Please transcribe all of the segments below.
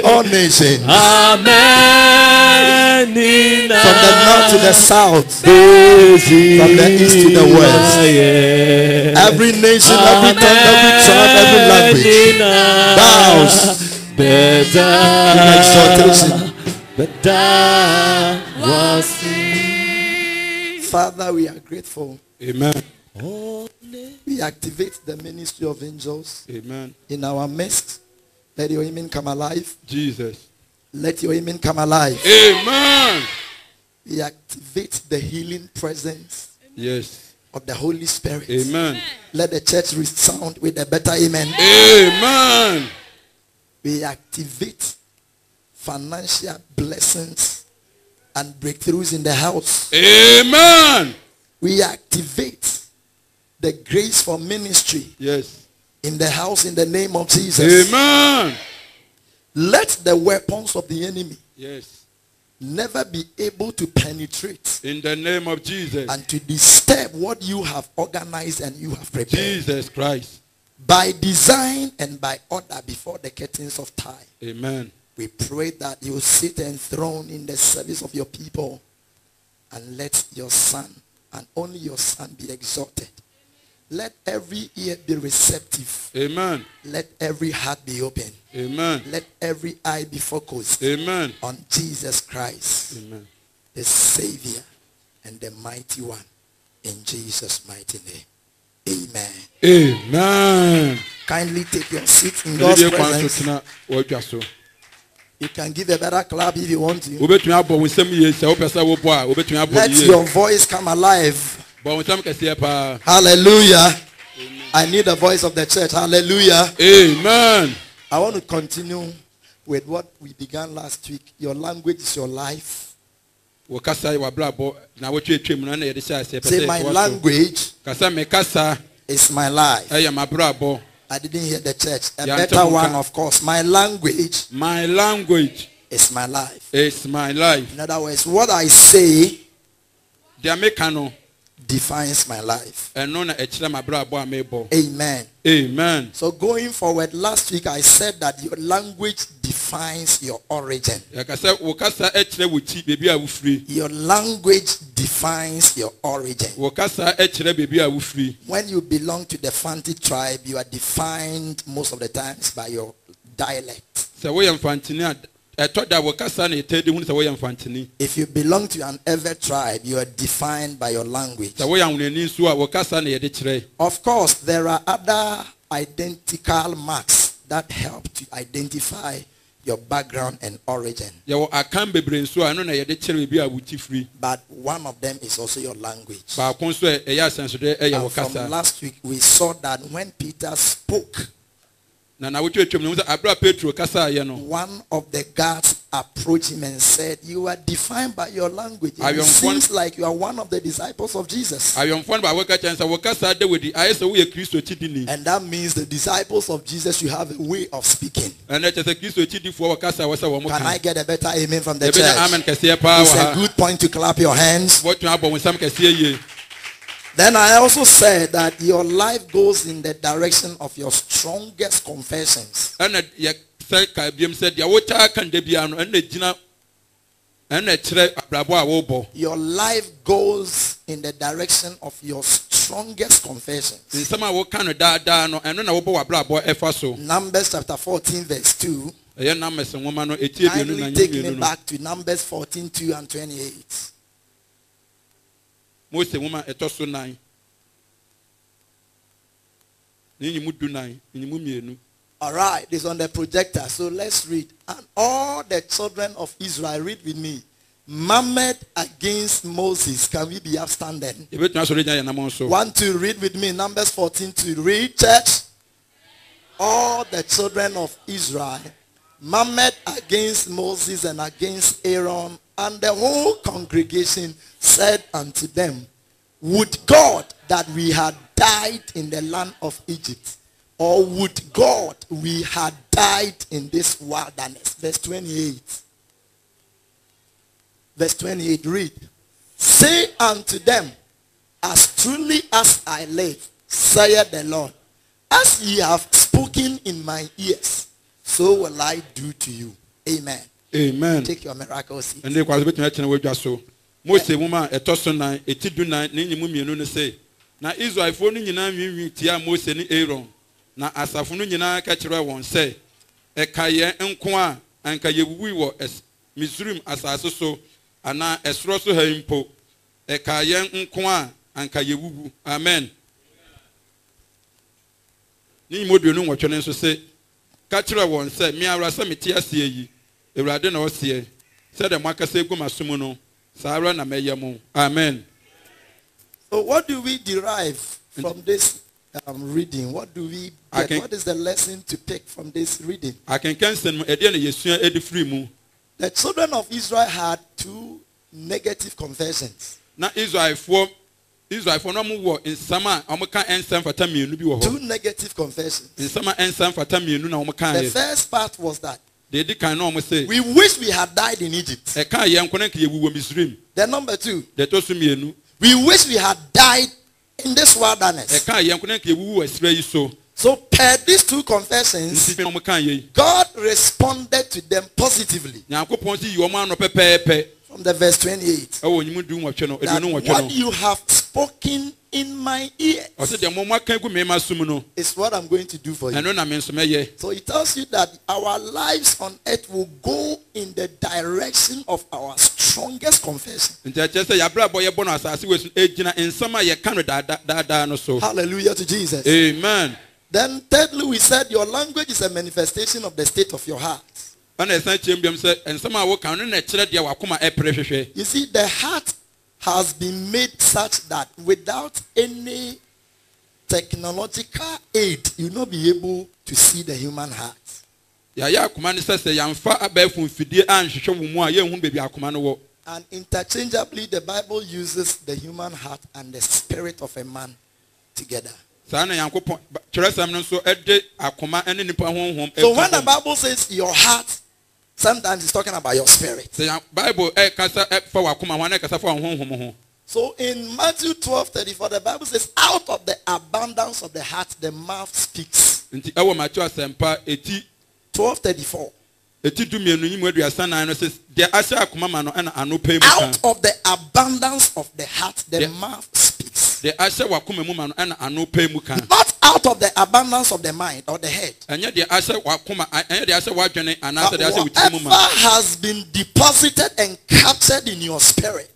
all nations. Amen. From the north to the south, from the east to the west, every nation, every tongue, every tribe, every language bows in exaltation. Father, we are grateful. Amen. We activate the ministry of angels. Amen. In our midst. Let your amen come alive. Jesus. Let your amen come alive. Amen. We activate the healing presence. Yes. Of the Holy Spirit. Amen. Let the church resound with a better amen. Amen. We activate financial blessings and breakthroughs in the house. Amen. We activate the grace for ministry. Yes. In the house in the name of Jesus. Amen. Let the weapons of the enemy. Yes. Never be able to penetrate. In the name of Jesus. And to disturb what you have organized and you have prepared. Jesus Christ. By design and by order before the curtains of time. Amen. We pray that you sit enthroned in the service of your people. And let your son and only your son be exalted. Let every ear be receptive. Amen. Let every heart be open. Amen. Let every eye be focused. Amen. On Jesus Christ. Amen. The Savior and the Mighty One. In Jesus' mighty name. Amen. Amen. Kindly take your seat in God's presence. You can give a better clap if you want to. Let your voice come alive. Hallelujah. Amen. I need the voice of the church. Hallelujah. Amen. I want to continue with what we began last week. Your language is your life. Say my language is my life. I didn't hear the church. A better one, of course. My language is my life. It's my life. In other words, what I say defines my life. Amen. Amen. So going forward, last week I said that your language defines your origin. Your language defines your origin. When you belong to the Fanti tribe, you are defined most of the times by your dialect. If you belong to an Ewe tribe, you are defined by your language. Of course, there are other identical marks that help to identify your background and origin. But one of them is also your language. And from last week, we saw that when Peter spoke, one of the guards approached him and said, you are defined by your language. It seems like you are one of the disciples of Jesus. And that means the disciples of Jesus, you have a way of speaking. Can I get a better amen from the church? It's a good point to clap your hands. Then I also said that your life goes in the direction of your strongest confessions. Your life goes in the direction of your strongest confessions. Numbers chapter 14 verse 2. Kindly take me back to Numbers 14, 2 and 28. Alright, it's on the projector. So let's read. And all the children of Israel, read with me, murmured against Moses. Can we be upstanding? 1, 2, read with me. Numbers 14, 2. Read, church. All the children of Israel murmured against Moses and against Aaron, and the whole congregation said unto them, would God that we had died in the land of Egypt, Or would God we had died in this wilderness? Verse 28. Verse 28, read. Say unto them, as truly as I live, saith the Lord, as ye have spoken in my ears, so will I do to you. Amen. Amen. Take your miracle seat. And they was between that and so. Most a woman a tosso nine, a tidu nine, nini mummy no say. Now Israel phone in your tia most any Aaron. Now as a phone in our catcher won't say. A kaye enqua and kaye we were as Missouri as I so. And now as Rosso her impo. A kaye enqua and kaye woo. Amen. Ni modu no what your say. Catcher won't say, me I was some tia see ye. A radin or see. Said the Macase Gumasumuno. Sarah na meyamu. Amen. So what do we derive from this reading? What do we get? What is the lesson to take from this reading? I can cancel the children of Israel had two negative confessions. Now Israel for no more in summer, two negative confessions. In summer and some for the first part was that we wish we had died in Egypt. Then number two, we wish we had died in this wilderness. So per these two confessions, God responded to them positively. From the verse 28. What you have spoken in my ears is what I'm going to do for you. So it tells you that our lives on earth will go in the direction of our strongest confession. Hallelujah to Jesus. Amen. Then thirdly, we said your language is a manifestation of the state of your heart. You see, the heart has been made such that without any technological aid, you will not be able to see the human heart. And interchangeably, the Bible uses the human heart and the spirit of a man together. So when the Bible says your heart, sometimes it's talking about your spirit. So in Matthew 12:34, the Bible says, out of the abundance of the heart, the mouth speaks. 12:34. Out of the abundance of the heart, the mouth speaks. Not out of the abundance of the mind or the head. Whatever has been deposited and captured in your spirit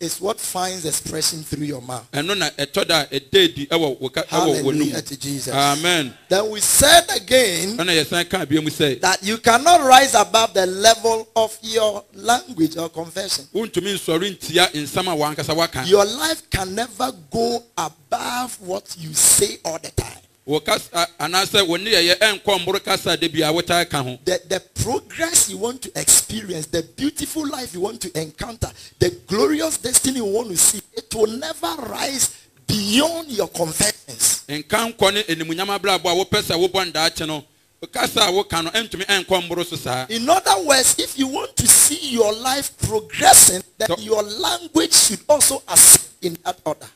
is what finds expression through your mouth. Hallelujah to Jesus. Amen. Then we said again that you cannot rise above the level of your language or confession. Your life can never go above what you say all the time. The progress you want to experience, the beautiful life you want to encounter, the glorious destiny you want to see, it will never rise beyond your confessions. In other words, if you want to see your life progressing, then your language should also assist in that order.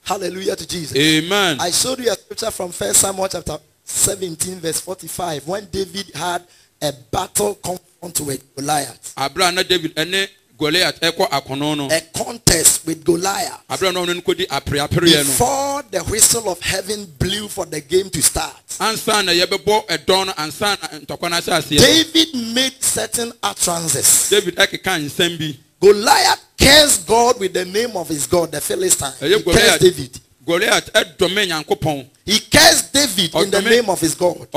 Hallelujah to Jesus. Amen. I showed you a scripture from 1 Samuel chapter 17 verse 45 when David had a battle confront with Goliath. A contest with Goliath. Before the whistle of heaven blew for the game to start, David made certain utterances. Goliath cursed God with the name of his God, the Philistine. He cursed David. He cursed David in the name of his God.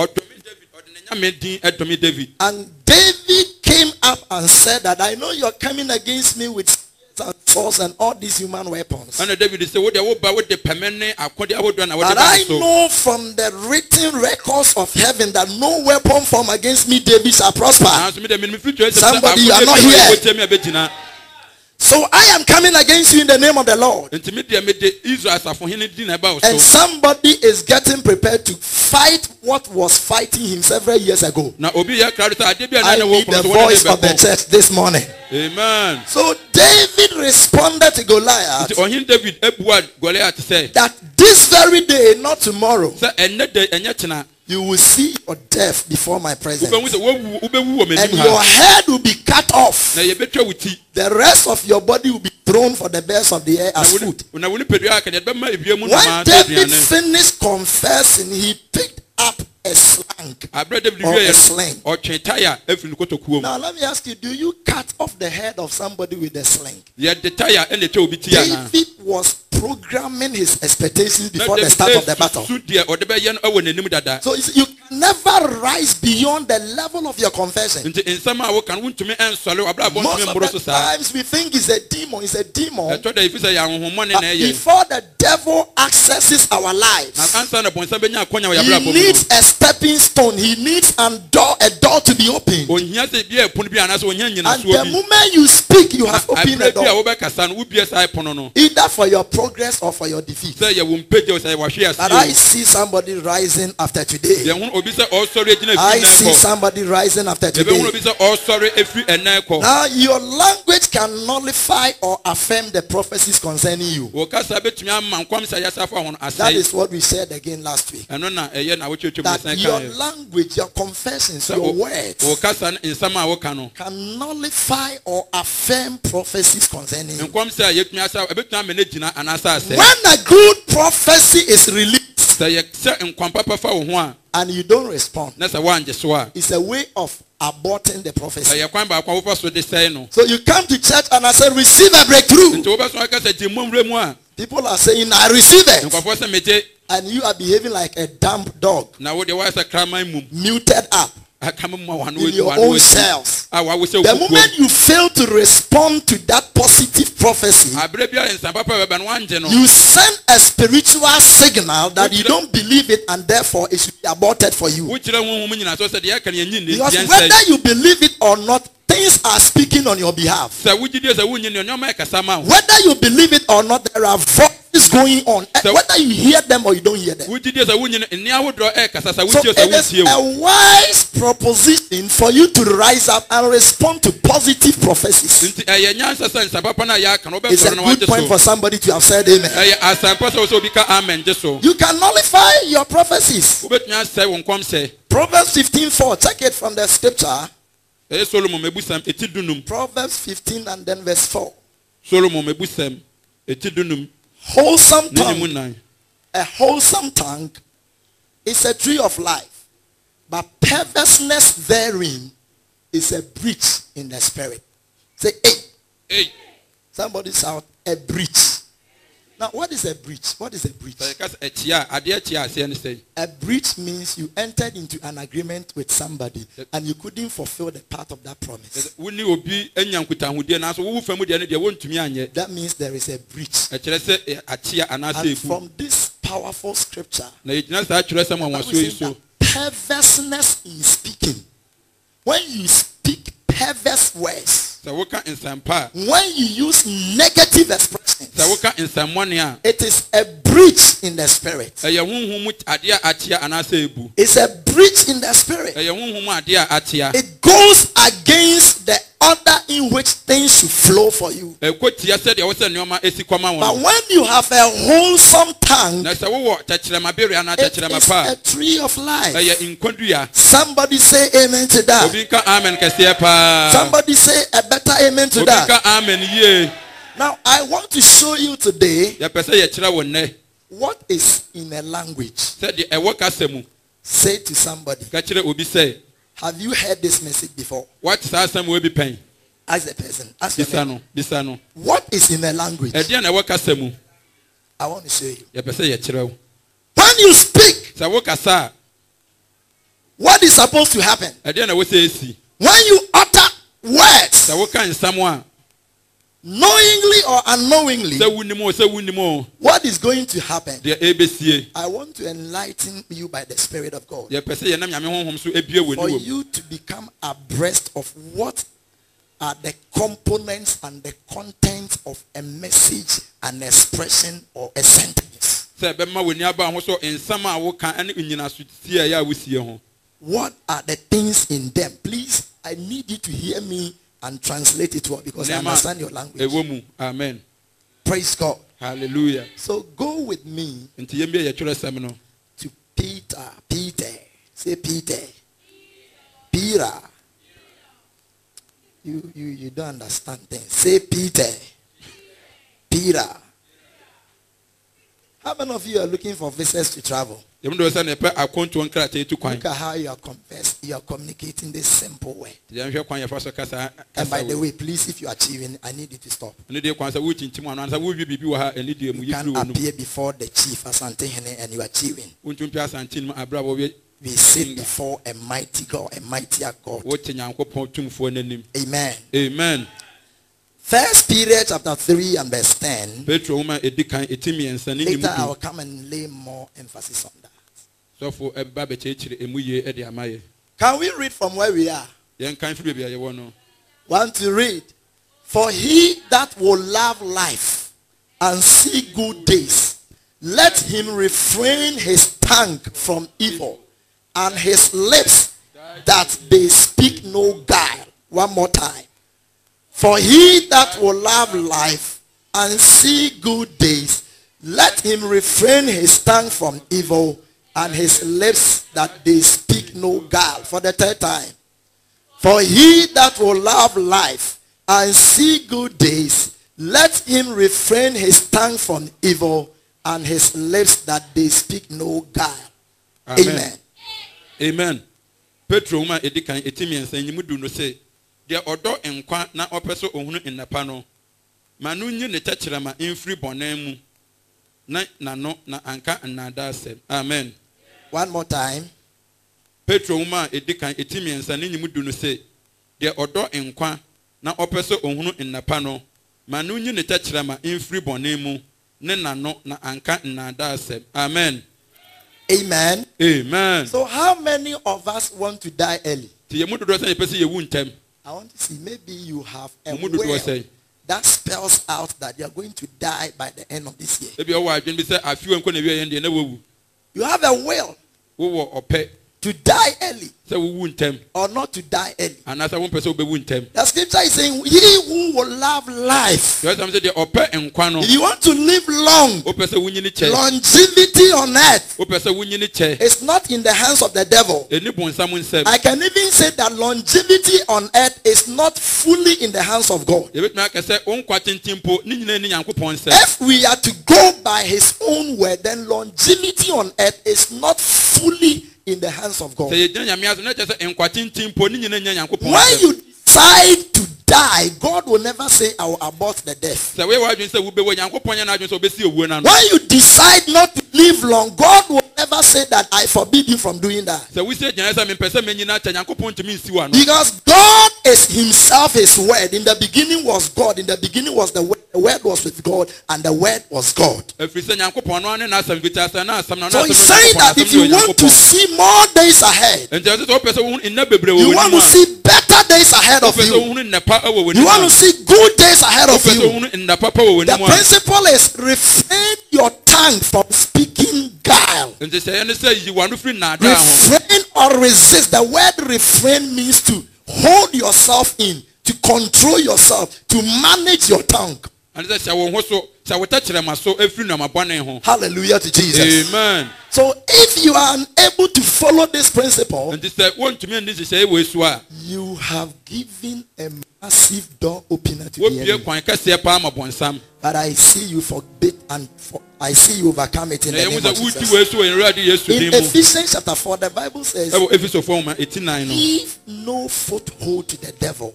And David came up and said that I know you're coming against me with spears and swords and all these human weapons. But I know from the written records of heaven that no weapon formed against me, David, shall prosper. Somebody, you are not here. So I am coming against you in the name of the Lord. And somebody is getting prepared to fight what was fighting him several years ago. I need the voice of the church this morning. Amen. So David responded to Goliath that this very day, not tomorrow, you will see your death before my presence. And your head will be cut off. The rest of your body will be thrown for the birds of the air as food. When David finished confessing, he picked up a sling or a sling. Now let me ask you, do you cut off the head of somebody with a sling? David was programming his expectations before the start of the battle. So you can never rise beyond the level of your confession. Most of the times we think it's a demon, But before the devil accesses our lives, he needs a stepping stone. He needs a door to be opened. And the moment you speak, you have opened a door. Either for your progress or for your defeat. But I see somebody rising after today. I see somebody rising after today. Now your language can nullify or affirm the prophecies concerning you. That is what we said again last week. That your language, your confessions, your words can nullify or affirm prophecies concerning you. When a good prophecy is released and you don't respond, it's a way of aborting the prophecy. So you come to church and I say, receive a breakthrough. People are saying, I receive it. And you are behaving like a dumb dog, muted up in your own selves. The moment you fail to respond to that positive prophecy, you send a spiritual signal that you don't believe it and therefore it should be aborted for you. Because whether you believe it or not, things are speaking on your behalf. Whether you believe it or not, there are voices going on. Whether you hear them or you don't hear them. So it is a wise proposition for you to rise up and respond to positive prophecies. It's a good point for somebody to have said amen. You can nullify your prophecies. Proverbs 15:4. Check it from the scripture. Proverbs 15 and then verse 4. Wholesome tongue. A wholesome tongue is a tree of life, but perverseness therein is a breach in the spirit. Say, hey. Hey. Somebody shout, a breach. Now, what is a breach? What is a breach? A breach means you entered into an agreement with somebody and you couldn't fulfill the part of that promise. That means there is a breach. And from this powerful scripture, perverseness in speaking. When you speak perverse words, when you use negative expressions, it is a breach in the spirit. It's a breach in the spirit. It goes against the order in which things should flow for you. But when you have a wholesome tongue, it is a tree of life. Somebody say amen to that. Somebody say a better amen to that. Now I want to show you today what is in a language. Say to somebody, have you heard this message before? Ask the person. Ask the person. What is in a language? I want to show you. When you speak, what is supposed to happen? When you utter words, knowingly or unknowingly, what is going to happen? I want to enlighten you by the Spirit of God, for you to become abreast of what are the components and the content of a message, an expression, or a sentence? What are the things in them? Please, I need you to hear me and translate it well because I understand your language. Amen. Praise God. Hallelujah. So go with me to Peter. Peter. Say Peter. Peter. You don't understand things. Say Peter. Peter. How many of you are looking for visas to travel? Look at how you are communicating this simple way. And by the way, please, if you are achieving, I need you to stop. You can appear before the chief Asante and you are achieving. We sit before a mighty God, a mightier God. Amen. Amen. First Peter chapter 3 and verse 10. Later I will come and lay more emphasis on that. Can we read from where we are? Want to read? For he that will love life and see good days, let him refrain his tongue from evil and his lips that they speak no guile. One more time. For he that will love life and see good days, let him refrain his tongue from evil and his lips that they speak no guile. For the third time. For he that will love life and see good days, let him refrain his tongue from evil and his lips that they speak no guile. Amen. Amen. Petro uma edikan etimiensa nyimudu no say de odo enkwa na opeso ohunu nnapa no manu nyi ne kyekirema infri bonan mu na no na anka nnada asem. Amen. One more time. Petro uma edikan etimiensa nyimudu no say de odo enkwa na opeso ohunu nnapa no manu nyi ne kyekirema infri bonan mu na no na anka nnada asem. Amen. Amen. Amen. So how many of us want to die early? I want to see, maybe you have a will that spells out that you are going to die by the end of this year. You have a will to die early or not to die early. The scripture is saying, he who will love life. If you want to live long, longevity on earth is not in the hands of the devil. I can even say that longevity on earth is not fully in the hands of God. If we are to go by his own word, then longevity on earth is not fully in the hands of God. When you decide to die, God will never say, I will abort the death. When you decide not to live long, God will never say that I forbid you from doing that. Because God is himself his word. In the beginning was God. In the beginning was the word. The word was with God and the word was God. So he's saying that if you want to see more days ahead, you want to see better days ahead of you, you want to see good days ahead of you, the principle is refrain your tongue from speaking guile. Refrain or resist. The word refrain means to hold yourself in, to control yourself, to manage your tongue. Hallelujah to Jesus. Amen. So if you are unable to follow this principle, you have given a massive door opener to the enemy. But I see you forbid and I see you overcome it in the name of Jesus. In Ephesians chapter 4, the Bible says, give no foothold to the devil.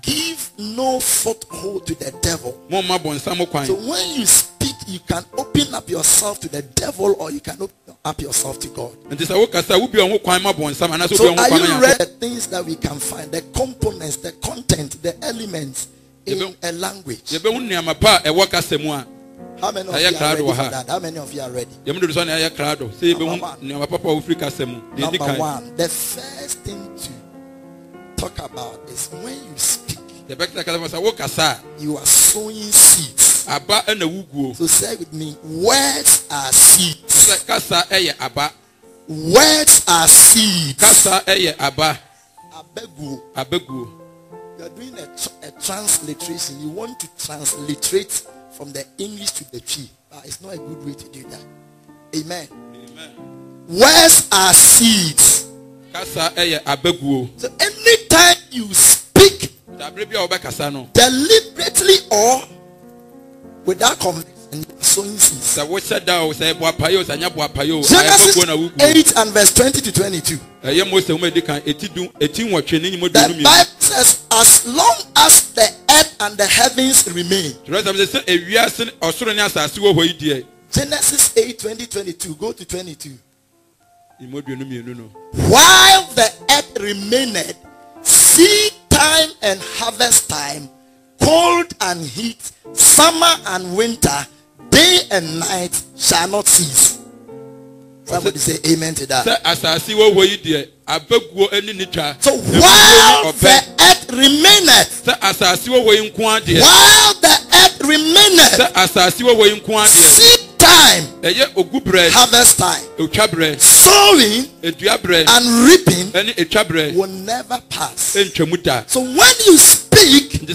Give no foothold to the devil. So when you speak, you can open up yourself to the devil or you can open up yourself to God. So are you ready? The things that we can find, the components, the content, the elements in a language. How many of you are ready for that? How many of you are ready? Number one, the first thing to talk about is when you speak, you are sowing seeds. So say with me, words are seeds. Words are seeds. Abegu. You are doing a transliteration. You want to transliterate from the English to the tree. But it's not a good way to do that. Amen. Amen. Words are seeds. So anytime you speak deliberately or without conviction, you are sowing seeds. Genesis 8 and verse 20 to 22. The Bible says, as long as the earth and the heavens remain. Genesis 8, 20, 22. Go to 22. While the earth remained, seed time and harvest time, cold and heat, summer and winter, day and night shall not cease. Somebody say amen to that. So while the earth remaineth, seed time, harvest time, sowing and reaping will never pass. So when you speak,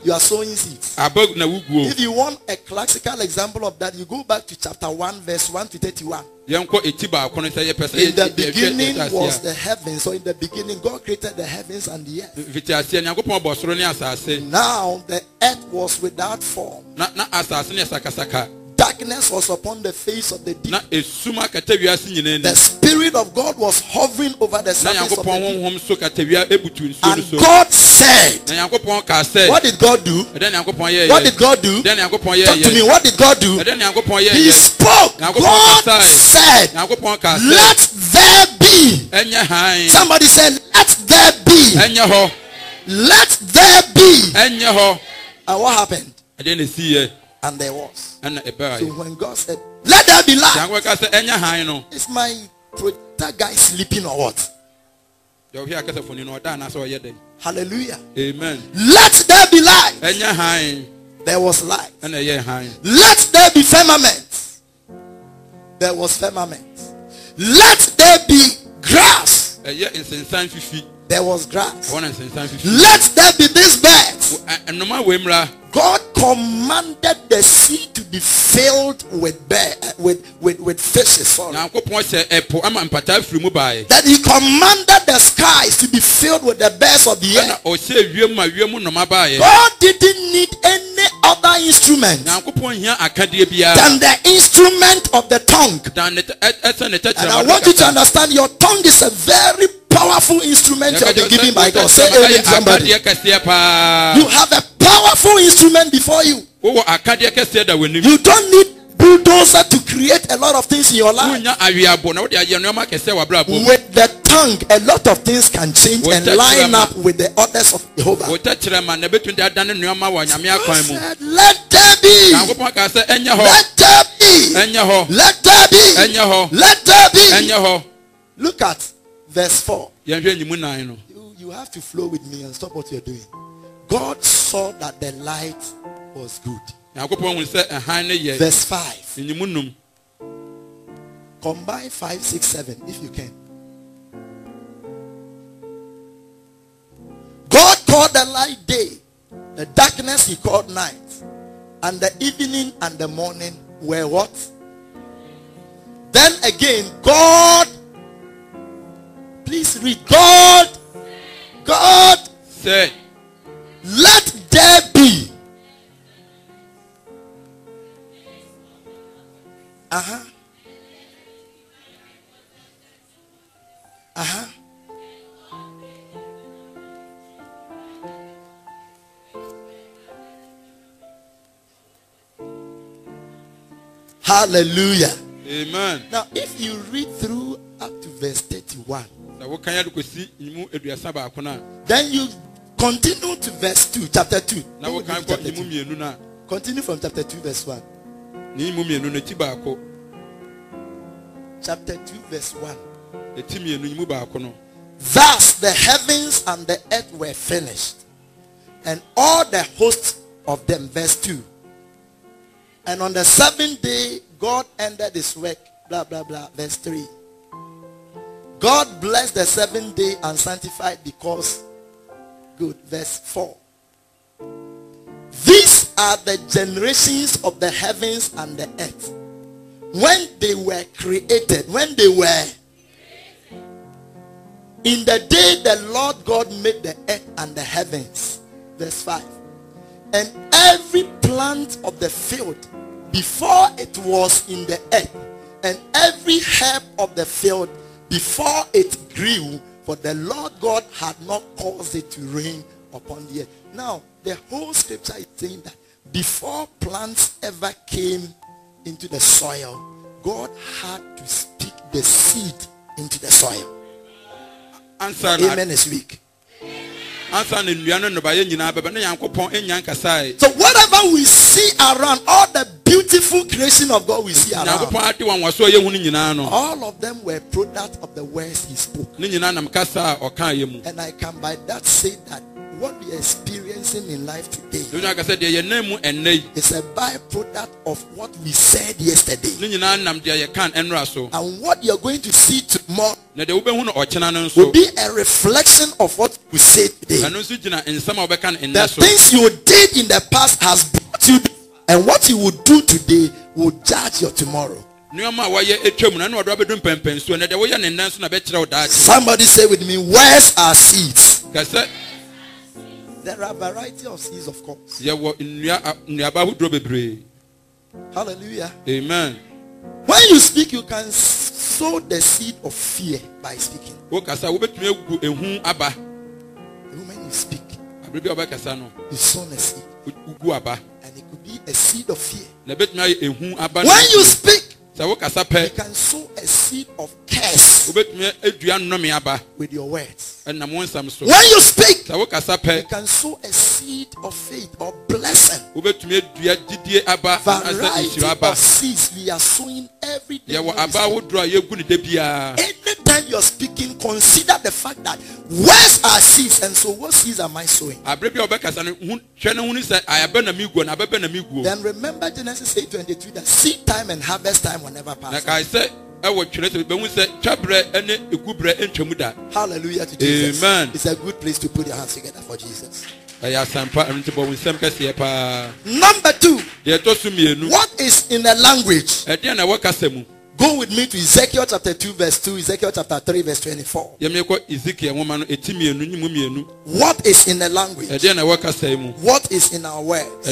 you are sowing seeds. If you want a classical example of that, you go back to chapter 1 verse 1 to 31. In the beginning was the heavens. So in the beginning God created the heavens and the earth. Now the earth was without form. Darkness was upon the face of the deep. The Spirit of God was hovering over the surface of the deep. And God said, what did God do? What did God do? Talk to me. What did God do? He spoke. God said, let there be. Somebody said, let there be. Let there be. And what happened? And there was. So when God said, let there be light, is my protector guy sleeping or what? Hallelujah. Amen. Let there be light. There was light. Let there be firmament. There was firmament. Let there be grass. There was grass. Let there be this bed. God commanded the sea to be filled with fishes. That he commanded the skies to be filled with the birds of the air. God didn't need any other instrument than the instrument of the tongue. And I want you to understand, your tongue is a very powerful instrument you have been given by God. Say amen, somebody. You have a powerful instrument before you. You don't need bulldozer to create a lot of things in your life. With the tongue, a lot of things can change and line up with the orders of Jehovah. God said, let there be. Let there be. Let there be. Let there be. Look at verse 4. You have to flow with me and stop what you're doing. God saw that the light was good. Verse 5. Combine 5, 6, 7 if you can. God called the light day. The darkness he called night. And the evening and the morning were what? Then again, God, please read. God said, let there be. Hallelujah. Amen. Now if you read through up to verse 31, then you continue to verse 2, chapter 2. Continue from chapter 2 verse 1. Chapter 2 verse 1. Thus the heavens and the earth were finished, and all the hosts of them. Verse 2. And on the seventh day, God ended his work. Blah, blah, blah. Verse 3. God blessed the seventh day and sanctified because good. Verse 4. These are the generations of the heavens and the earth when they were created. When they were in the day the Lord God made the earth and the heavens. Verse 5. And every plant of the field before it was in the earth, and every herb of the field before it grew, for the Lord God had not caused it to rain upon the earth. Now, the whole scripture is saying that before plants ever came into the soil, God had to speak the seed into the soil. Amen is weak. So whatever we see around, all the beautiful creation of God we see around, all of them were product of the words he spoke. And I can by that say that what we are experiencing in life today is a byproduct of what we said yesterday. And what you're going to see tomorrow will be a reflection of what we say today. The things you did in the past has brought you, and what you will do today will judge your tomorrow. Somebody say with me, words are seeds. There are a variety of seeds, of course. Hallelujah. Amen. When you speak, you can sow the seed of fear by speaking. The moment you speak, you sow a seed. And it could be a seed of fear. When you speak, you can sow a seed of curse with your words. When you speak, you can sow a seed of faith or blessing. Variety of seeds we are sowing every day. Anytime you are speaking, consider the fact that words are seeds, and so what seeds am I sowing? Then remember Genesis 8:22 that seed time and harvest time will never pass. Hallelujah to Jesus. Amen. It's a good place to put your hands together for Jesus. Number 2. What is in a language? Go with me to Ezekiel chapter 2 verse 2, Ezekiel chapter 3 verse 24. What is in a language? What is in our words?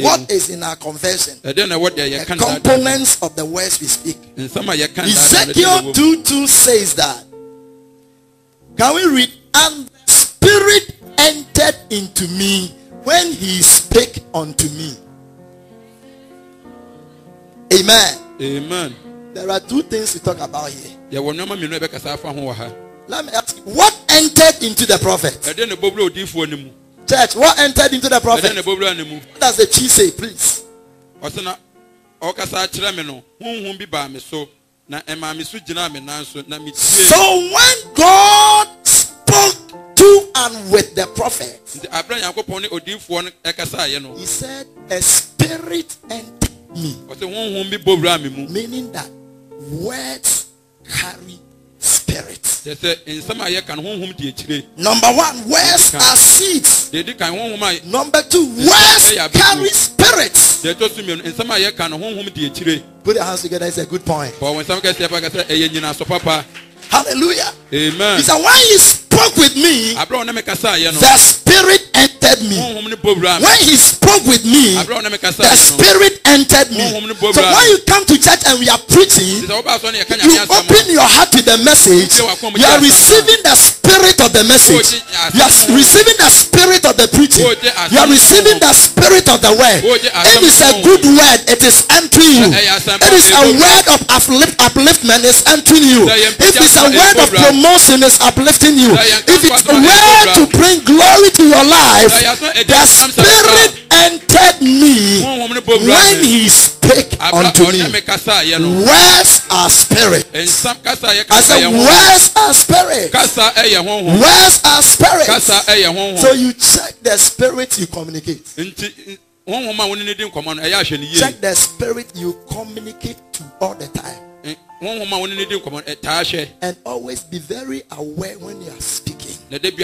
What is in our conversion? The components of the words we speak. Ezekiel 2:2 says that. Can we read? And the Spirit entered into me when he spake unto me. Amen. Amen. There are 2 things to talk about here. Let me ask you, what entered into the prophet? Church, what entered into the prophet? What does the chief say, please? So when God spoke to and with the prophet, he said, a spirit entered me. Meaning that words carry spirit. Number 1, words are seeds. Number 2, words carry spirit. Put your hands together, it's a good point. Hallelujah. Amen. He said, when he spoke with me, the spirit entered me. When he spoke with me, the spirit entered me. So when you come to church and we are preaching, you open your heart to the message. You are receiving the spirit of the message. You are receiving the spirit of the preaching. You are receiving the spirit of the word. It is a good word. It is entering you. It is a word of upliftment. It's entering you. If it's a word of promotion, it's uplifting you. If it's a word to bring glory to your life, the spirit entered me when he spoke spake unto me. Words are spirit. I said, words are spirit. Words are spirit. So you check the spirit you communicate. Check the spirit you communicate to all the time. And always be very aware when you are speaking. And ask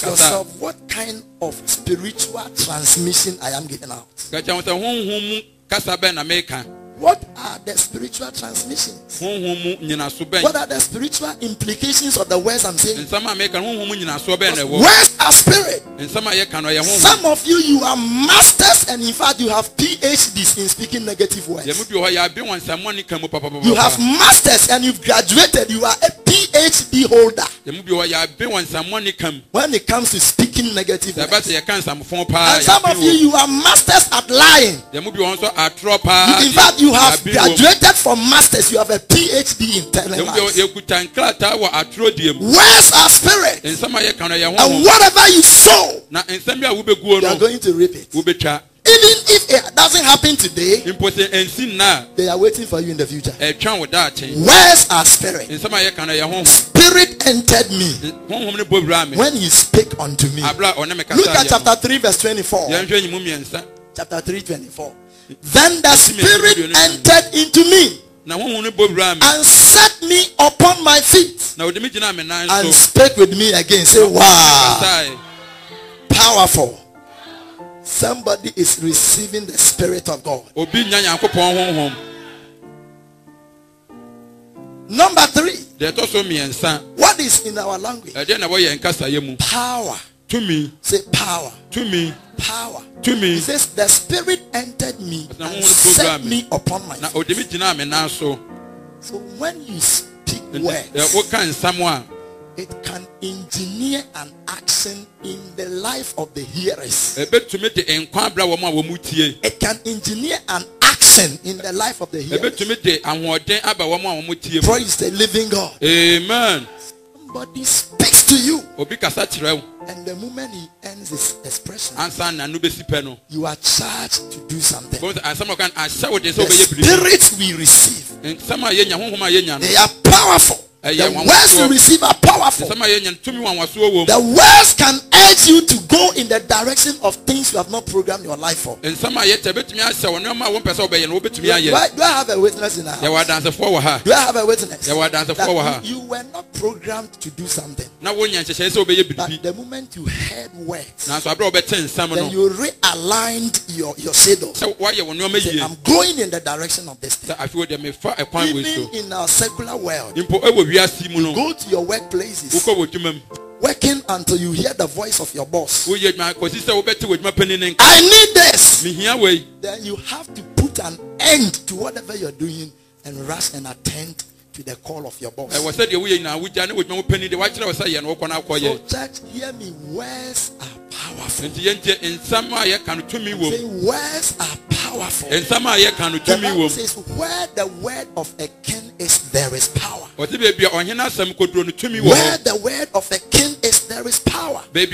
yourself, what kind of spiritual transmission I am giving out? What are the spiritual transmissions? What are the spiritual implications of the words I'm saying? Words are spirit. Some of you are masters, and in fact you have PhDs in speaking negative words. You have masters and you've graduated. You are a PhD holder when it comes to speaking negative words. And some of you are masters at lying. In fact, you have graduated from masters. You have a PhD in telling lies. Words are spirit. And whatever you sow, you are going to reap it. Even if it doesn't happen today, they are waiting for you in the future. Words are spirit. Spirit entered me when he spake unto me. Look at chapter 3 verse 24. Chapter 3 24. Then the spirit entered into me and set me upon my feet and spake with me again. Say, wow. Powerful. Somebody is receiving the Spirit of God. Number 3. What is in our language? Power. To me. Say power. To me. Power. To me. He says the Spirit entered me and set me upon my feet. So when you speak words, it can engineer an action in the life of the hearers. It can engineer an action in the life of the hearers. Praise the living God. Amen. Somebody speaks to you, and the moment he ends his expression, you are charged to do something. The spirits we receive, they are powerful. The words we receive are powerful. The words can urge you to go in the direction of things you have not programmed your life for. Do I have a witness in the house? Do I have a witness? That you were not programmed to do something. But the moment you heard words, then you realigned your shadows. Say, I'm going in the direction of this thing. Even in our secular world, you go to your workplaces, working until you hear the voice of your boss. I need this. Then you have to put an end to whatever you're doing and rush and attend to the call of your boss. So church, hear me. Words are powerful. Say, words are powerful. The Bible says, where the word of a king is, there is power. Where the word of a king is, there is power. And we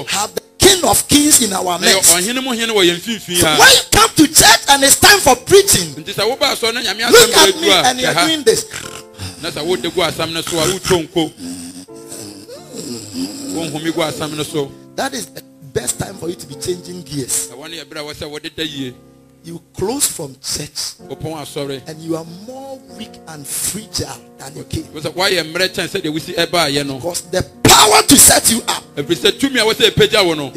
have the King of Kings in our midst. So when you come to church and it's time for preaching, look at me and you're doing this. That is the best time for you to be changing gears. You close from church and you are more weak and fragile than you came. Because the power to set you up, it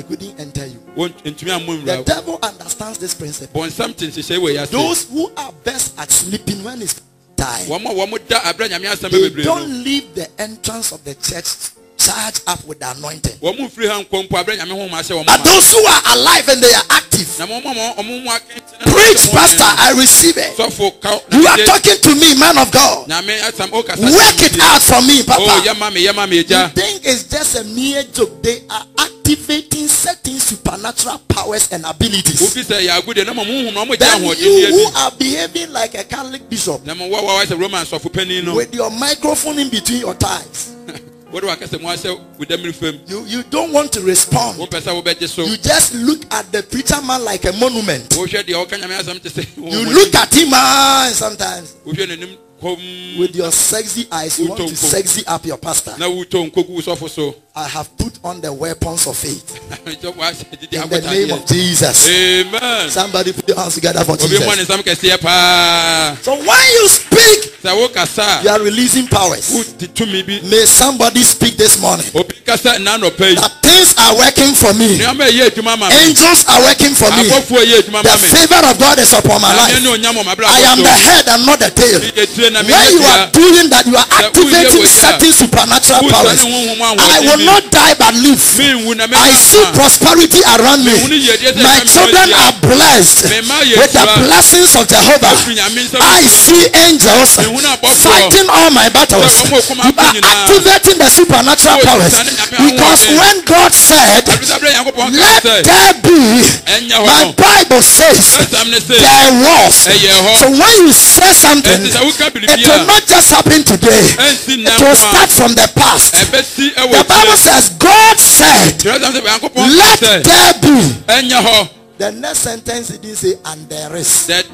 couldn't enter you. The devil understands this principle. Those who are best at sleeping when it's time, they don't leave the entrance of the church charged up with the anointing. But those who are alive and they are active, preach, pastor, I receive it. You are talking to me, man of God. Work it out for me, Papa. You think it's just a mere joke? They are activating certain supernatural powers and abilities. Then you who are behaving like a Catholic bishop with your microphone in between your thighs, You don't want to respond. You just look at the preacher man like a monument. You look at him sometimes. With your sexy eyes, you want to sexy up your pastor. I have put on the weapons of faith. In the name of Jesus. Amen. Somebody put your hands together for Jesus. So when you speak, you are releasing powers. May somebody speak this morning that things are working for me. Angels are working for me. The favor of God is upon my life. I am the head and not the tail. When you are doing that, you are activating certain supernatural powers. I will not die but live. I see prosperity around me. My children are blessed with the blessings of Jehovah. I see angels fighting all my battles. You are activating the supernatural powers. Because when God said, let there be, my Bible says, there was. So when you say something, it will not just happen today. It will start from the past. The Bible says, God said, let there be. The next sentence it didn't say, and there is. But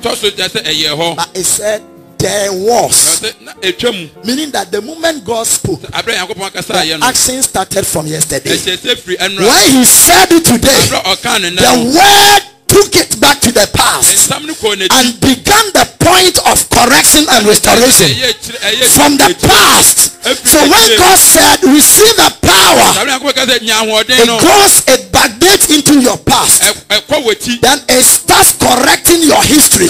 it said, there was. Meaning that the moment God spoke, the action started from yesterday. When he said it today, the word took it back to the past and began the point of correction and restoration from the past. So when God said receive a power, it goes, it backdates into your past. Then it starts correcting your history.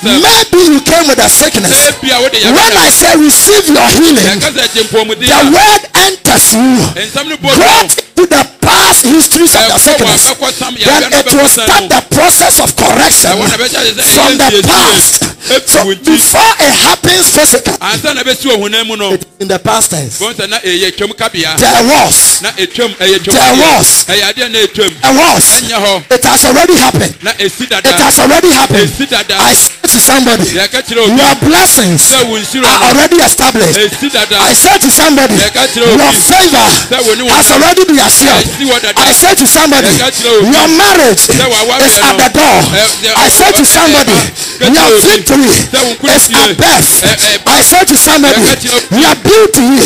Maybe you came with a sickness. When I say receive your healing, the word enters you, goes to the past histories of the sickness. Then it will start the process of correction from the past. So before it happens physically, in the past tense, there was. It has already happened. It has already happened. I said to somebody, your blessings are already established. I said to somebody, your favor has already been assured. I said to somebody, your marriage is at the door. I said to somebody, your victory is at birth. I said to somebody, your beauty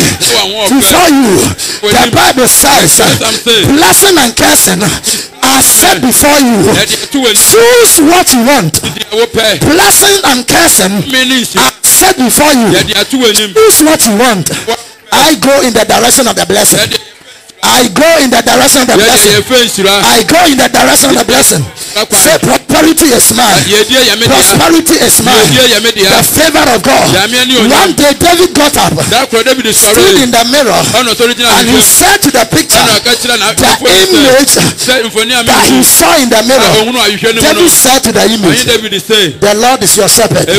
before you. The Bible says, blessing and cursing are set before you. Choose what you want. Blessing and cursing are set before you. Choose what you want. I go in the direction of the blessing. I go in the direction of the blessing. I go in the direction of the blessing. Say prosperity is mine. Prosperity is mine. The favor of God. One day David got up, stood in the mirror, and he said to the picture, the image that he saw in the mirror. David said to the image, the Lord is your shepherd. The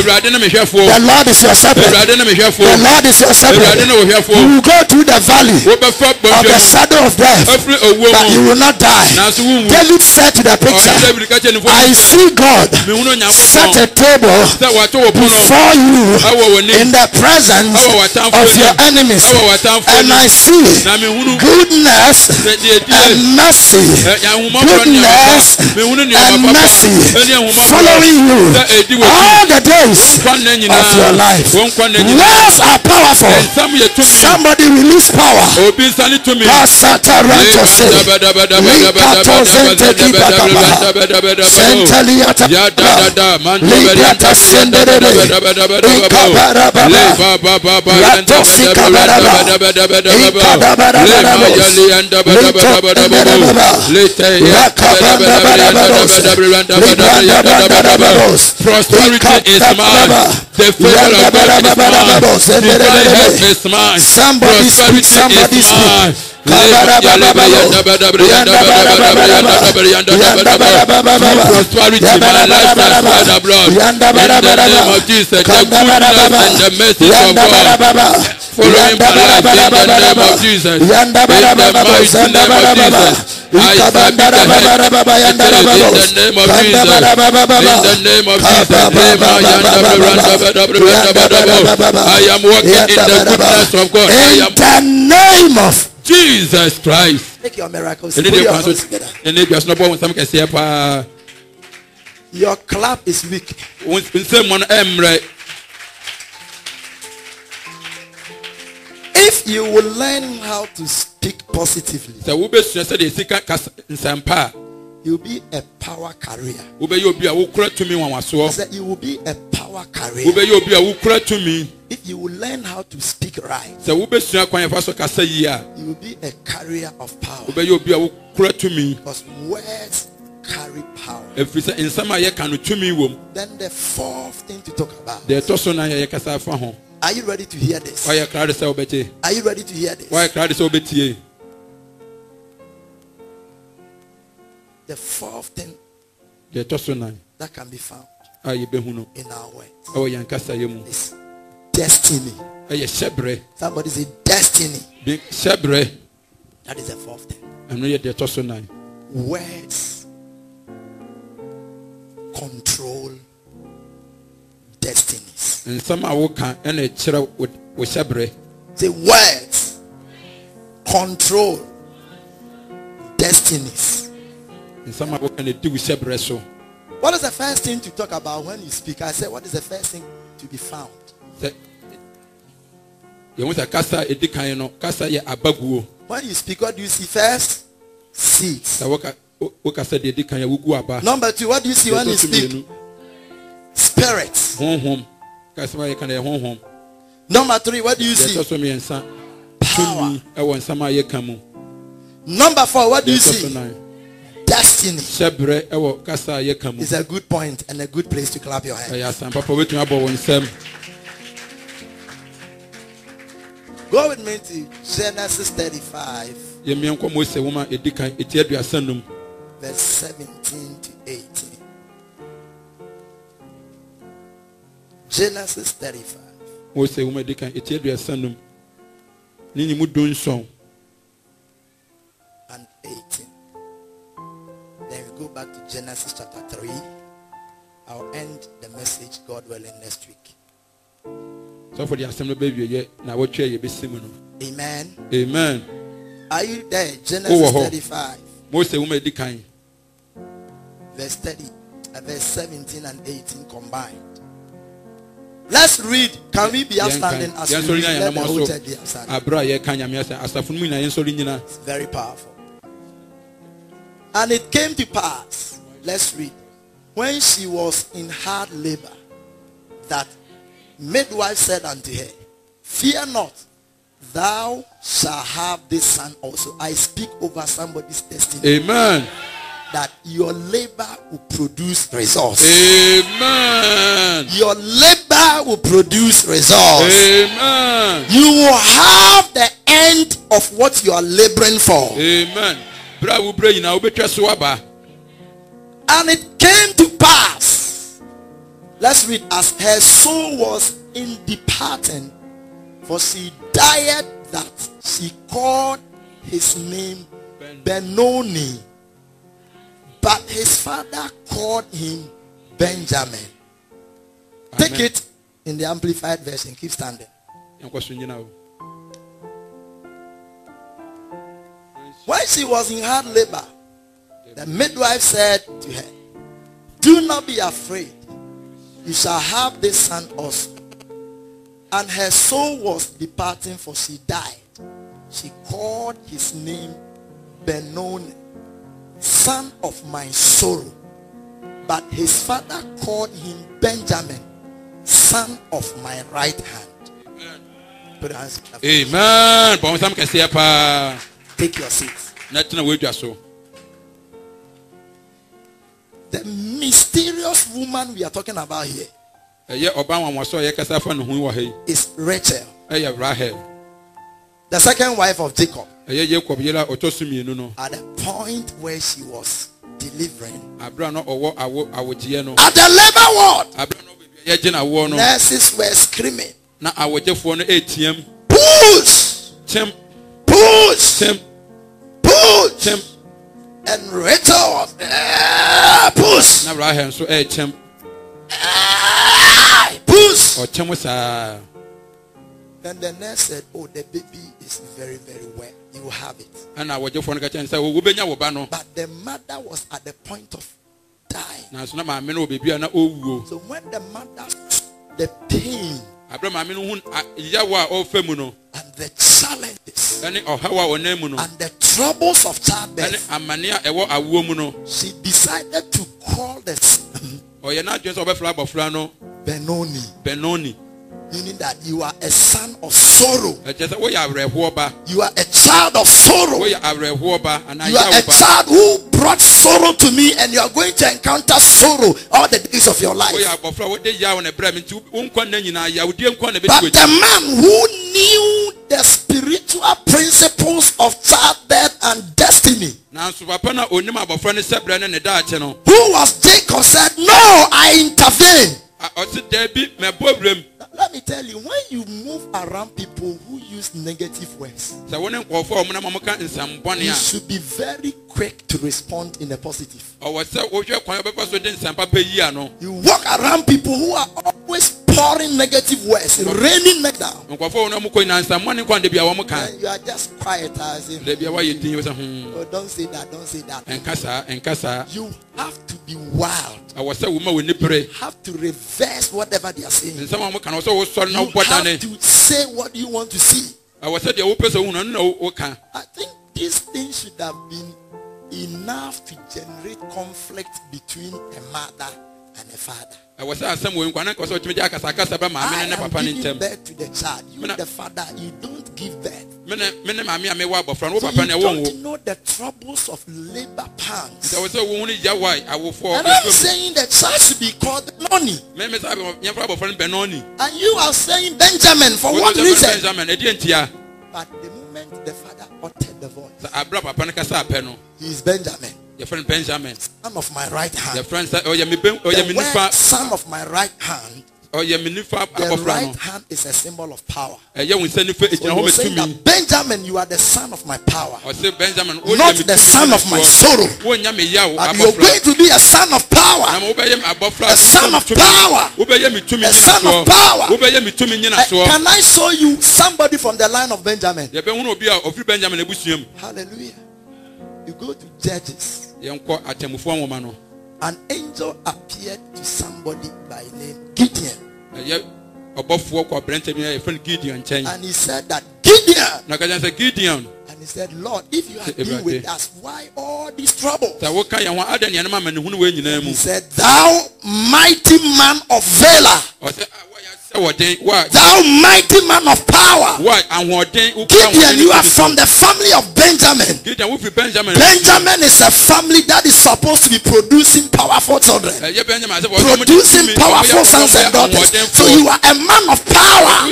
Lord is your shepherd. The Lord is your shepherd. You will go through the valley of the shadow of death, but you will not die. David said to the picture, I see God set a table before you in the presence of your enemies, and I see goodness and mercy, goodness and mercy following you all the days of your life. Words are powerful. Somebody release power. Prosperity is mine. The favor of God is mine. Somebody speak. Somebody speak. Prosperity in my life has shed the blood. In the name of Jesus, the goodness and the mercy of God following my life in the name of Jesus. In the mighty name of Jesus. I stand the head. In the name of Jesus. In the name of Jesus. I am walking in the goodness of God. I am name of Jesus Christ. Make your miracles. Put your hands together. Your clap is weak. If you will learn how to speak positively, you'll be a power carrier. I said you will be a power carrier. If you will learn how to speak right, you will be a carrier of power. Because words carry power. Then the fourth thing to talk about. Are you ready to hear this? Are you ready to hear this? The fourth thing that can be found in our words is destiny. Somebody say destiny. That is the fourth thing. Words control destinies. Say words control destinies. What is the first thing to talk about when you speak? I said, what is the first thing to be found? When you speak, what do you see first? Seeds. Number two, what do you see when you speak? Spirits. Number three, what do you see? Power. Number four, what do you see? Destiny. It's a good point and a good place to clap your hands. Go with me to Genesis 35, verse 17 to 18. Genesis 35. And 18. Then we go back to Genesis chapter 3. I'll end the message, God willing, next week. Amen. Amen. Are you there? Genesis 35. Verse 17 and 18 combined. Let's read. Can we be upstanding as we read? Let the whole church be upstanding. It's very powerful. And it came to pass, let's read, when she was in hard labor, that midwife said unto her, fear not, thou shalt have this son also. I speak over somebody's destiny. Amen. That your labor will produce results. Amen. Your labor will produce results. Amen. You will have the end of what you are laboring for. Amen. And it came to pass, let's read, as her soul was in departing, for she died, that she called his name Benoni, but his father called him Benjamin. Amen. Take it in the Amplified Version. Keep standing. When she was in hard labor, the midwife said to her, do not be afraid. You shall have this son also. And her soul was departing, for she died. She called his name Benoni, son of my sorrow. But his father called him Benjamin, son of my right hand. Amen. Put your hands up. Amen. Take your seats. The mysterious woman we are talking about here is Rachel, the second wife of Jacob. At the point where she was delivering, at the labor ward, nurses were screaming, push, push, push. And Rachel was push, push. Then the nurse said, oh, the baby is very, very well. You will have it. But the mother was at the point of dying. So when the mother, the pain and the challenges and the troubles of childbirth, she decided to call the son Benoni. Meaning that you are a son of sorrow. You are a child of sorrow. You are a child who brought sorrow to me, and you are going to encounter sorrow all the days of your life. But the man who knew the spiritual principles of childbirth and destiny, who was Jacob, said, no, I intervene. Let me tell you, when you move around people who use negative words, you should be quick to respond in a positive. You walk around people who are always pouring negative words, raining them down, and you are just quiet as if, oh, don't say that, don't say that. You have to be wild. You have to reverse whatever they are saying. You have to say what you want to see. I think these things should have been enough to generate conflict between a mother and a father. I am giving birth to the child. You, the father, you don't give birth. So you don't know the troubles of labor pangs. And I'm saying the child should be called Benoni. And you are saying Benjamin. For what reason? But the moment the father uttered the voice, he is Benjamin. Your friend Benjamin, son of my right hand. Your friend said, "Oh, the word son of my right hand." The right hand is a symbol of power. So you're saying that Benjamin, you are the son of my power, not the son of my sorrow. But you're going to be a son of power, a son of power, a son of power. Can I show you somebody from the line of Benjamin? Hallelujah. You go to Judges. An angel appeared to somebody by name Gideon. And he said that Gideon. And he said, Lord, if you have been with us, why all these troubles? He said, thou mighty man of valor, thou mighty man of power. Gideon, you are from the family of Benjamin. Benjamin is a family that is supposed to be producing powerful children, producing powerful sons and daughters. So you are a man of power.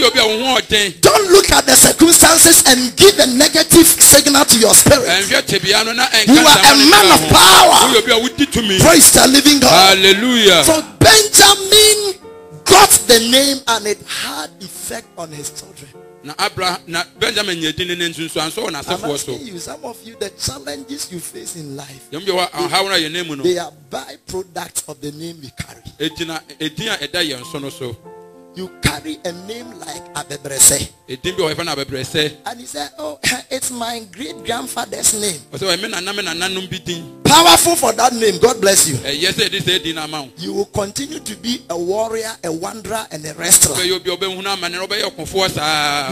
Don't look at the circumstances and give a negative signal to your spirit. You are a man of power. Praise the living God. Hallelujah. So Benjamin got the name and it had effect on his children. I'm asking you, some of you, the challenges you face in life, they are byproducts of the name you carry. You carry a name like Abebrese. And he said, oh, it's my great grandfather's name. Powerful for that name. God bless you. You will continue to be a warrior, a wanderer, and a wrestler. You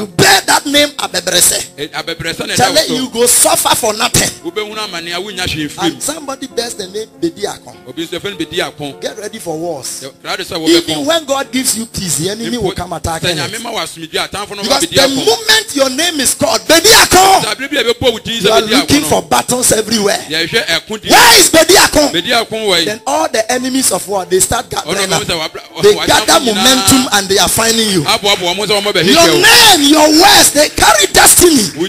bear that name Abebrese. Tell it you go suffer for nothing. And somebody bears the name Bediakon. Get ready for wars. Even when God gives you peace, the enemy will come attacking it. Because the moment your name is called Bediakon, you are looking for battles everywhere. Where is Bediakon? Then all the enemies of war, they start gathering up. They gather momentum and they are finding you. Your name, your words, they carry destiny. You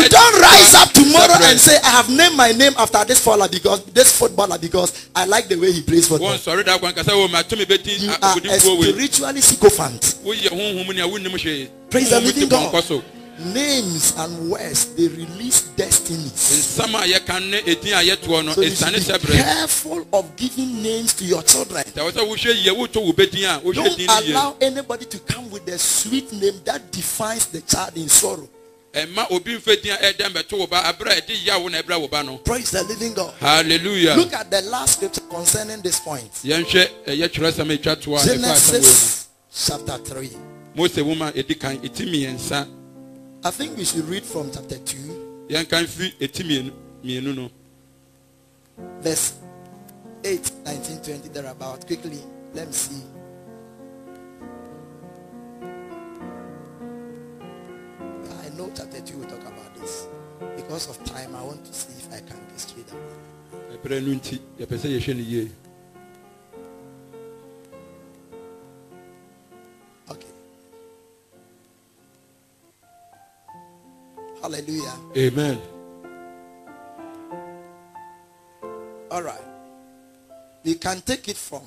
don't rise up tomorrow and say, I have named my name after this footballer because I like the way he plays football. You are a spiritually sycophant. Praise the living God. names and words, they release destinies. So you should be careful of giving names to your children. Don't allow anybody to come with a sweet name that defines the child in sorrow. Praise the living God. Hallelujah. Look at the last scripture concerning this point. Genesis chapter 3. I think we should read from chapter 2. Verse 8, 19, 20, thereabout. Quickly, let me see. I know chapter 2 will talk about this. Because of time, I want to see if I can get straight away. Okay. Hallelujah. Amen. All right. We can take it from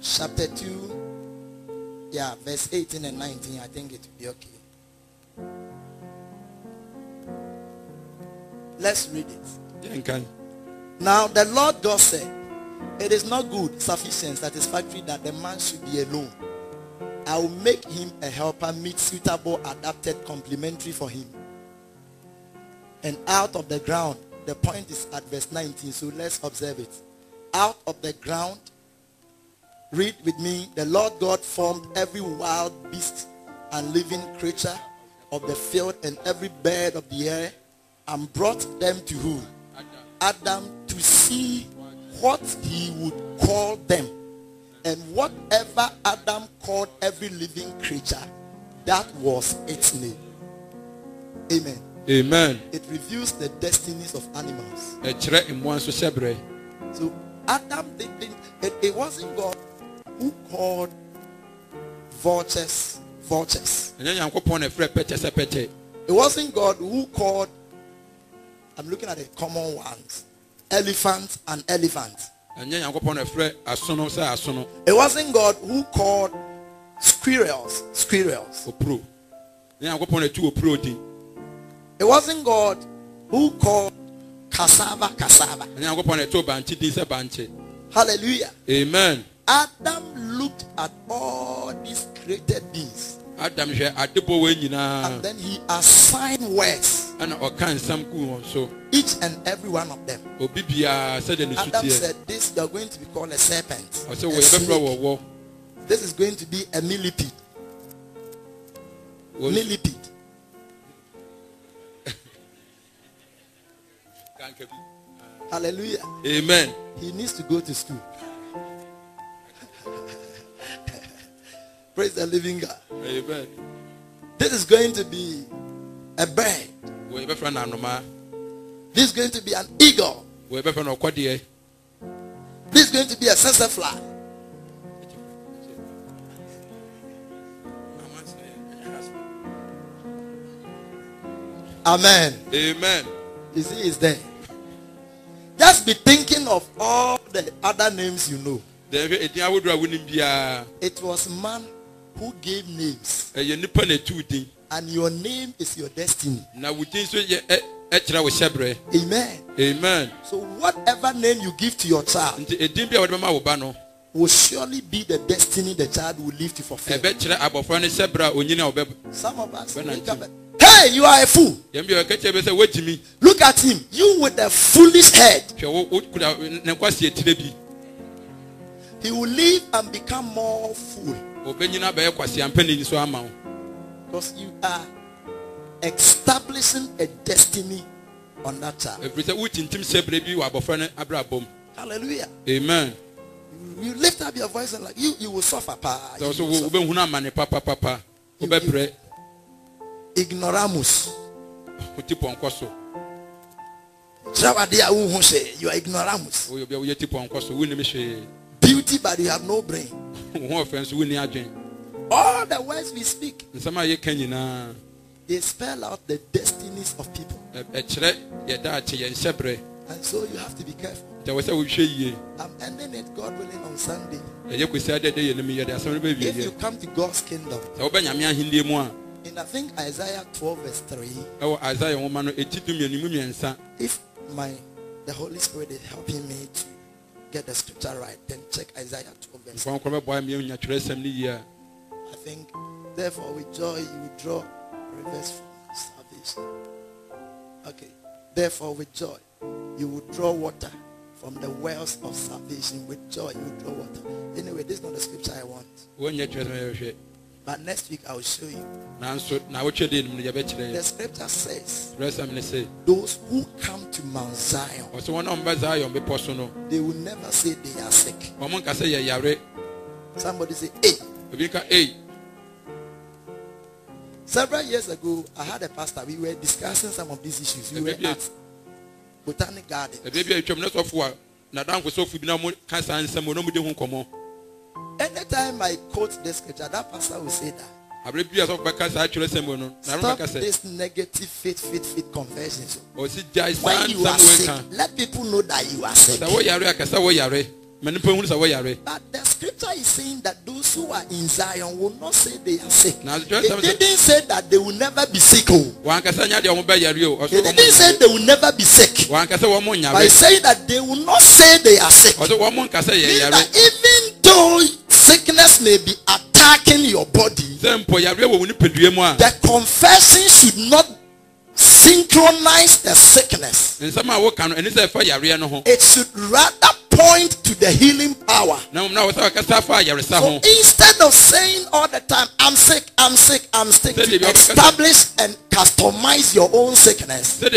chapter 2. Yeah, verse 18 and 19. I think it will be okay. Let's read it. Okay. Now the Lord God said, it is not good, sufficient, satisfactory that the man should be alone. I will make him a helper, meet suitable, adapted, complementary for him. And out of the ground, the point is at verse 19, so let's observe it. Out of the ground, read with me, the Lord God formed every wild beast and living creature of the field and every bird of the air, and brought them to who? Adam, to see what he would call them. And whatever Adam called every living creature, that was its name. Amen. Amen. It reveals the destinies of animals. So Adam didn't, it wasn't God who called vultures. It wasn't God who called, I'm looking at the common ones, elephants and elephants. It wasn't God who called squirrels. It wasn't God who called cassava. Hallelujah. Amen. Adam looked at all these created beings. And then he assigned words. Each and every one of them. Adam said, this you are going to be called a serpent. A snake. This is going to be a millipede. Millipede. Hallelujah. Amen. He needs to go to school. Praise the living God. Amen. This is going to be a bird. This is going to be an eagle. This is going to be a sassafly. Amen. Amen. You see, it's there. Just be thinking of all the other names you know. It was man who gave names. And your name is your destiny. Amen. Amen. So whatever name you give to your child will surely be the destiny the child will live to fulfill. Some of us wake up, hey, you are a fool. Look at him. You with a foolish head. He will live and become more fool. Because you are establishing a destiny on that child. Hallelujah. Amen. You lift up your voice and like you will suffer. Ignoramus. You are ignoramus. Beauty, but you have no brain. All the words we speak, they spell out the destinies of people. And so you have to be careful. ending it, God willing, on Sunday. If you come to God's kingdom, in I think Isaiah 12 verse 3, if the Holy Spirit is helping me to get the scripture right, then check Isaiah 12 verse 3. I think, therefore with joy you will draw rivers from salvation. Okay. Therefore with joy you will draw water from the wells of salvation. With joy you will draw water. Anyway, this is not the scripture I want. But next week I will show you. The scripture says, those who come to Mount Zion, they will never say they are sick. Somebody say, hey. Several years ago, I had a pastor. We were discussing some of these issues. We were at Botanic Garden. Anytime I quote the scripture, that pastor will say that. Stop this negative faith conversions. When you are sick, let people know that you are sick. But the scripture is saying that those who are in Zion will not say they are sick. It didn't say that they will never be sick. It didn't say they will never be sick. But it's saying that they will not say they are sick. Meaning that even though sickness may be attacking your body, the confession should not synchronize the sickness. It should rather point to the healing power. So instead of saying all the time, I'm sick, to establish and customize your own sickness, you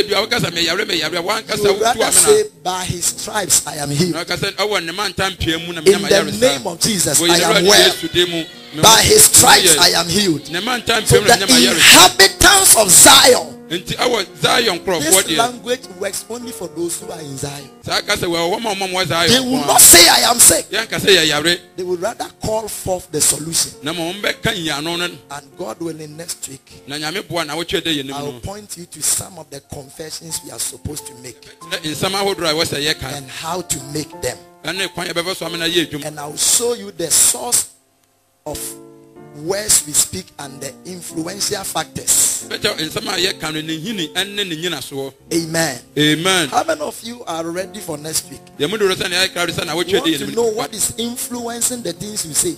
rather say, by his stripes I am healed. In the name of Jesus I am well. By his stripes I am healed. So the inhabitants of Zion, this language works only for those who are in Zion. They will not say I am sick. They will rather call forth the solution. And God willing, next week I will point you to some of the confessions we are supposed to make and how to make them. And I will show you the source of words we speak and the influential factors. Amen. How many of you are ready for next week? You want to know what is influencing the things you say?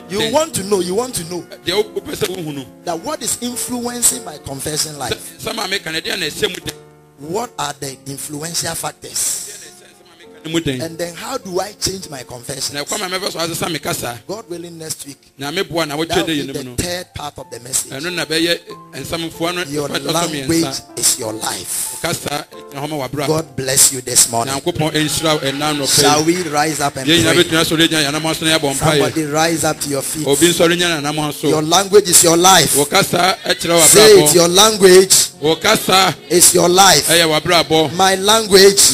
You want to know that what is influencing my confession life? What are the influential factors? And then how do I change my confession? God willing, next week that will be the third part of the message. Your language is your life. God bless you this morning. Shall we rise up and pray? Somebody rise up to your feet. Your language is your life. Say it, your language is your life. My language